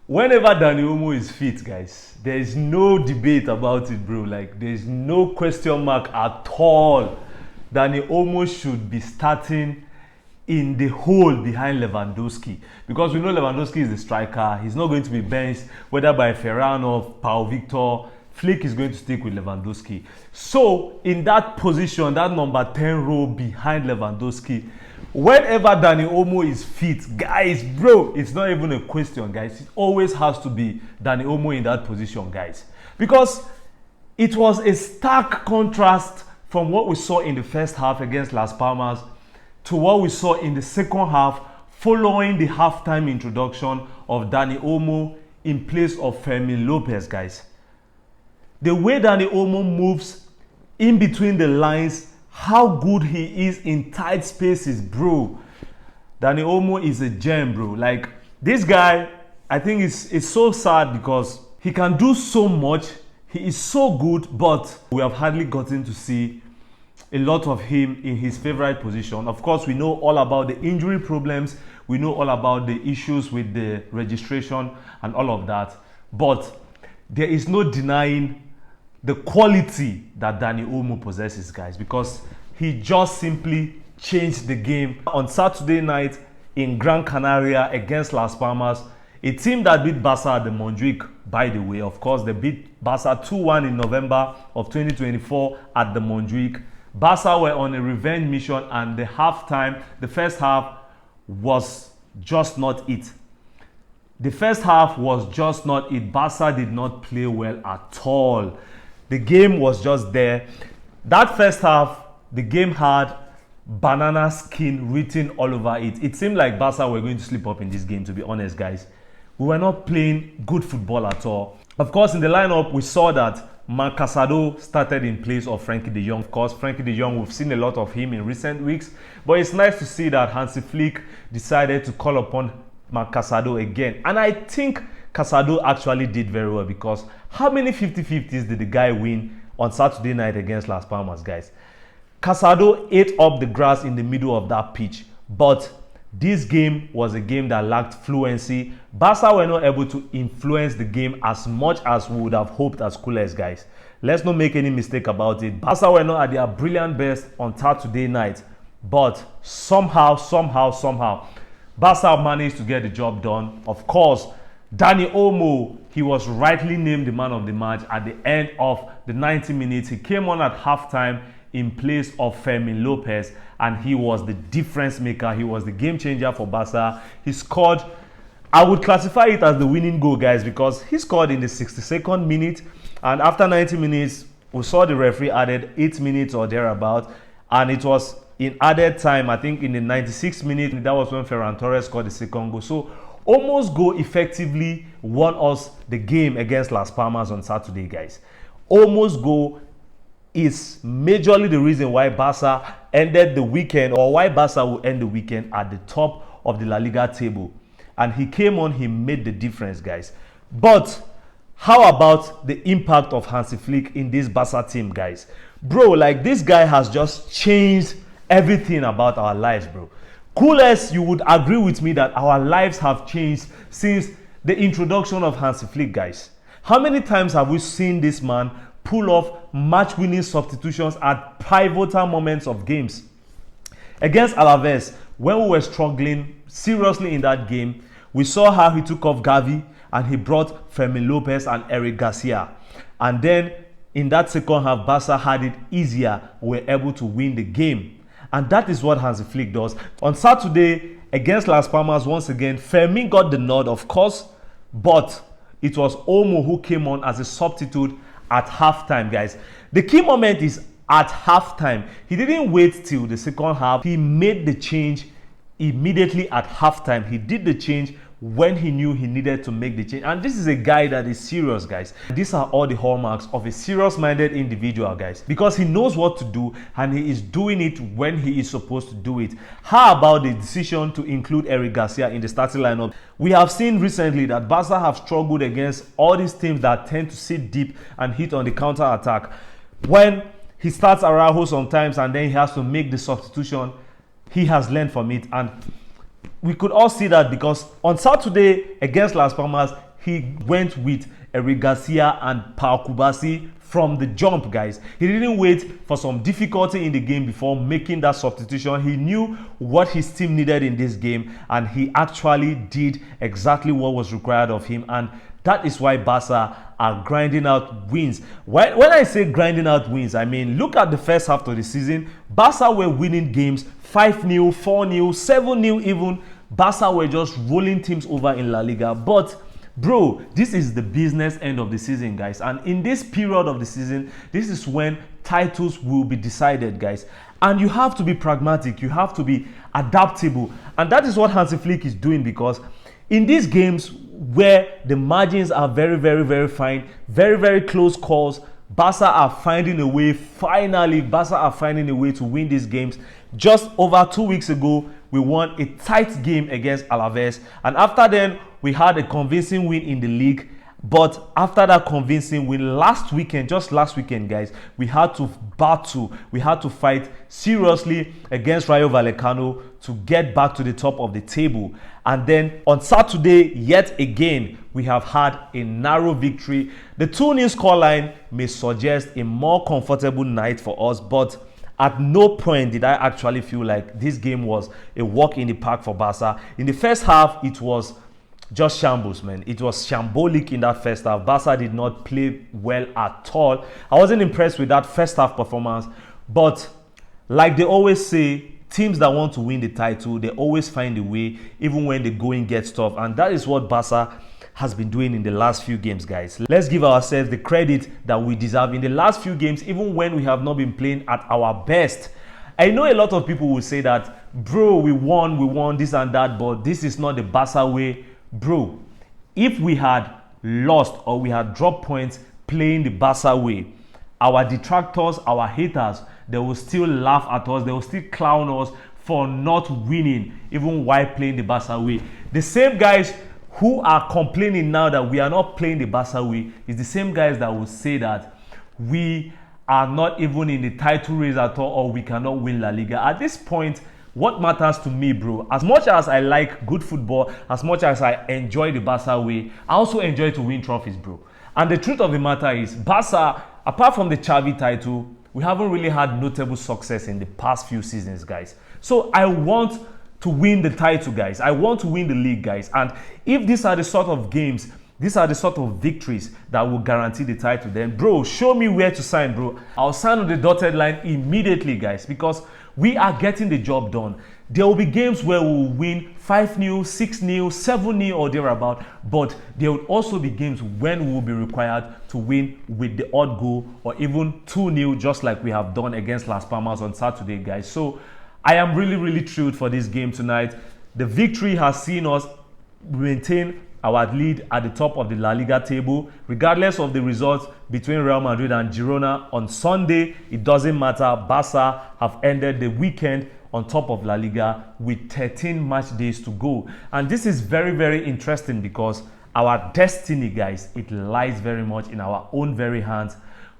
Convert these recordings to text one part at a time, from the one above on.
Whenever Dani Olmo is fit, guys, there is no debate about it, bro. Like, there is no question mark at all. Dani Olmo should be starting in the hole behind Lewandowski, because we know Lewandowski is the striker. He's not going to be benched, whether by Ferran or Pau Victor. Flick is going to stick with Lewandowski. So, in that position, that number 10 role behind Lewandowski, whenever Dani Olmo is fit, guys, bro, it's not even a question, guys. It always has to be Dani Olmo in that position, guys. Because it was a stark contrast from what we saw in the first half against Las Palmas to what we saw in the second half following the halftime introduction of Dani Olmo in place of Fermin Lopez, guys. The way Dani Olmo moves in between the lines, how good he is in tight spaces, bro. Dani Olmo is a gem, bro. Like, this guy, I think it's so sad because he can do so much. He is so good, but we have hardly gotten to see a lot of him in his favorite position. Of course, we know all about the injury problems. We know all about the issues with the registration and all of that. But there is no denying the quality that Dani Olmo possesses, guys, because he just simply changed the game. On Saturday night in Gran Canaria against Las Palmas, a team that beat Barça at the Montjuic, by the way. Of course, they beat Barça 2-1 in November of 2024 at the Montjuic. Barça were on a revenge mission, and the first half was just not it. The first half was just not it. Barça did not play well at all. The game was just there. That first half, the game had banana skin written all over it. It seemed like Barça were going to slip up in this game, to be honest, guys. We were not playing good football at all. Of course, in the lineup, we saw that Marc Casado started in place of Frenkie de Jong. Of course, Frenkie de Jong, we've seen a lot of him in recent weeks. But it's nice to see that Hansi Flick decided to call upon Marc Casado again. And I think Casado actually did very well, because how many 50-50s did the guy win on Saturday night against Las Palmas, guys? Casado ate up the grass in the middle of that pitch, but this game was a game that lacked fluency. Barca were not able to influence the game as much as we would have hoped as culés, guys. Let's not make any mistake about it. Barca were not at their brilliant best on Saturday night, but somehow, Barca managed to get the job done. Of course, Dani Olmo, he was rightly named the man of the match at the end of the 90 minutes. He came on at halftime in place of Fermin Lopez, and he was the difference maker. He was the game changer for Barca. He scored, I would classify it as the winning goal, guys, because he scored in the 62nd minute, and after 90 minutes, we saw the referee added 8 minutes or thereabout, and it was in added time, I think in the 96th minute, that was when Ferran Torres scored the second goal. So Olmo's goal effectively won us the game against Las Palmas on Saturday, guys. Olmo's goal is majorly the reason why Barca ended the weekend, or why Barca will end the weekend at the top of the La Liga table. And he came on, he made the difference, guys. But how about the impact of Hansi Flick in this Barca team, guys? Bro, like, this guy has just changed everything about our lives, bro. Coolest, you would agree with me that our lives have changed since the introduction of Hansi Flick, guys. How many times have we seen this man pull off match-winning substitutions at pivotal moments of games? Against Alaves, when we were struggling seriously in that game, we saw how he took off Gavi and he brought Fermin Lopez and Eric Garcia. And then in that second half, Barca had it easier. We were able to win the game. And that is what Hansi Flick does. On Saturday, against Las Palmas, once again, Fermin got the nod, of course, but it was Olmo who came on as a substitute at halftime, guys. The key moment is at halftime. He didn't wait till the second half. He made the change immediately at halftime. He did the change when he knew he needed to make the change. And this is a guy that is serious, guys. These are all the hallmarks of a serious-minded individual, guys, because he knows what to do and he is doing it when he is supposed to do it. How about the decision to include Eric Garcia in the starting lineup? We have seen recently that Barca have struggled against all these teams that tend to sit deep and hit on the counter-attack. When he starts Araujo sometimes and then he has to make the substitution, he has learned from it. And we could all see that because on Saturday against Las Palmas, he went with Eric Garcia and Cubarsi from the jump, guys. He didn't wait for some difficulty in the game before making that substitution. He knew what his team needed in this game, and he actually did exactly what was required of him. And that is why Barca are grinding out wins. When I say grinding out wins, I mean, look at the first half of the season. Barca were winning games 5-0, 4-0, 7-0 even. Barca were just rolling teams over in La Liga. But bro, this is the business end of the season, guys. And in this period of the season, this is when titles will be decided, guys. And you have to be pragmatic. You have to be adaptable. And that is what Hansi Flick is doing, because in these games where the margins are very, very, very fine, very, very close calls, Barca are finding a way, finally, Barca are finding a way to win these games. Just over 2 weeks ago, we won a tight game against Alaves. And after then, we had a convincing win in the league. But after that convincing win just last weekend, guys, we had to battle. We had to fight seriously against Rayo Vallecano to get back to the top of the table. And then on Saturday, yet again, we have had a narrow victory. The 2-0 scoreline may suggest a more comfortable night for us, but at no point did I actually feel like this game was a walk in the park for Barca. In the first half, it was just shambles, man. It was shambolic in that first half. Barca did not play well at all. I wasn't impressed with that first half performance. But like they always say, teams that want to win the title, they always find a way, even when the going gets tough. And that is what Barca has been doing in the last few games, guys. Let's give ourselves the credit that we deserve. In the last few games, even when we have not been playing at our best, I know a lot of people will say that, bro, we won this and that, but this is not the Barca way. Bro, if we had lost or we had dropped points playing the Barca way, our detractors, our haters, they will still laugh at us. They will still clown us for not winning, even while playing the Barca way. The same guys who are complaining now that we are not playing the Barca way is the same guys that will say that we are not even in the title race at all, or we cannot win La Liga. At this point, what matters to me, bro, as much as I like good football, as much as I enjoy the Barca way, I also enjoy to win trophies, bro. And the truth of the matter is, Barca, apart from the Xavi title, we haven't really had notable success in the past few seasons, guys. So I want to win the title, guys. I want to win the league, guys. And if these are the sort of games, these are the sort of victories that will guarantee the title, then, bro, show me where to sign, bro. I'll sign on the dotted line immediately, guys, because we are getting the job done. There will be games where we will win 5-0, 6-0, 7-0 or thereabout, but there will also be games when we will be required to win with the odd goal or even 2-0, just like we have done against Las Palmas on Saturday, guys. So I am really, really thrilled for this game tonight. The victory has seen us maintain our lead at the top of the La Liga table. Regardless of the results between Real Madrid and Girona on Sunday, it doesn't matter. Barca have ended the weekend on top of La Liga with 13 match days to go. And this is very, very interesting because our destiny, guys, it lies very much in our own very hands.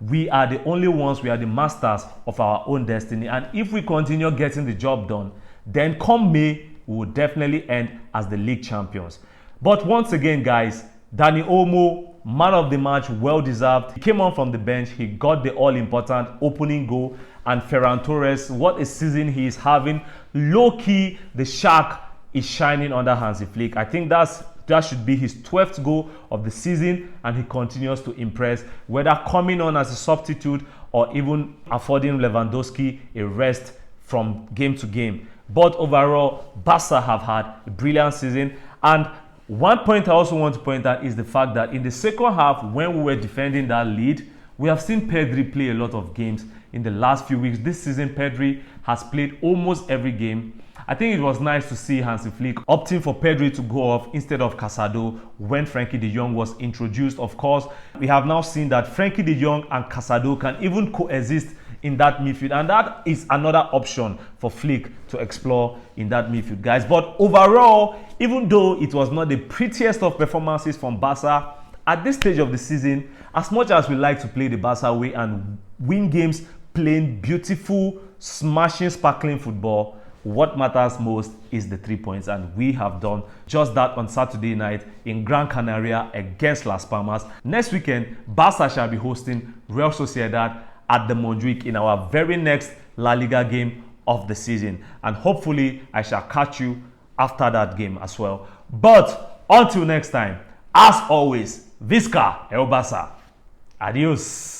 We are the only ones, we are the masters of our own destiny. And if we continue getting the job done, then come May, we will definitely end as the league champions. But once again, guys, Dani Olmo, man of the match, well deserved. He came on from the bench. He got the all-important opening goal. And Ferran Torres, what a season he is having. Low-key, the Shark is shining under Hansi Flick. I think that should be his 12th goal of the season, and he continues to impress, whether coming on as a substitute or even affording Lewandowski a rest from game to game. But overall, Barca have had a brilliant season. And one point I also want to point out is the fact that in the second half, when we were defending that lead, we have seen Pedri play a lot of games in the last few weeks. This season, Pedri has played almost every game. I think it was nice to see Hansi Flick opting for Pedri to go off instead of Casado when Frenkie de Jong was introduced. Of course, we have now seen that Frenkie de Jong and Casado can even coexist in that midfield, and that is another option for Flick to explore in that midfield, guys. But overall, even though it was not the prettiest of performances from Barca, at this stage of the season, as much as we like to play the Barca way and win games playing beautiful, smashing, sparkling football, what matters most is the 3 points, and we have done just that on Saturday night in Gran Canaria against Las Palmas. Next weekend, Barça shall be hosting Real Sociedad at the Montjuic in our very next La Liga game of the season, and hopefully I shall catch you after that game as well. But until next time, as always, Visca El Barça. Adios.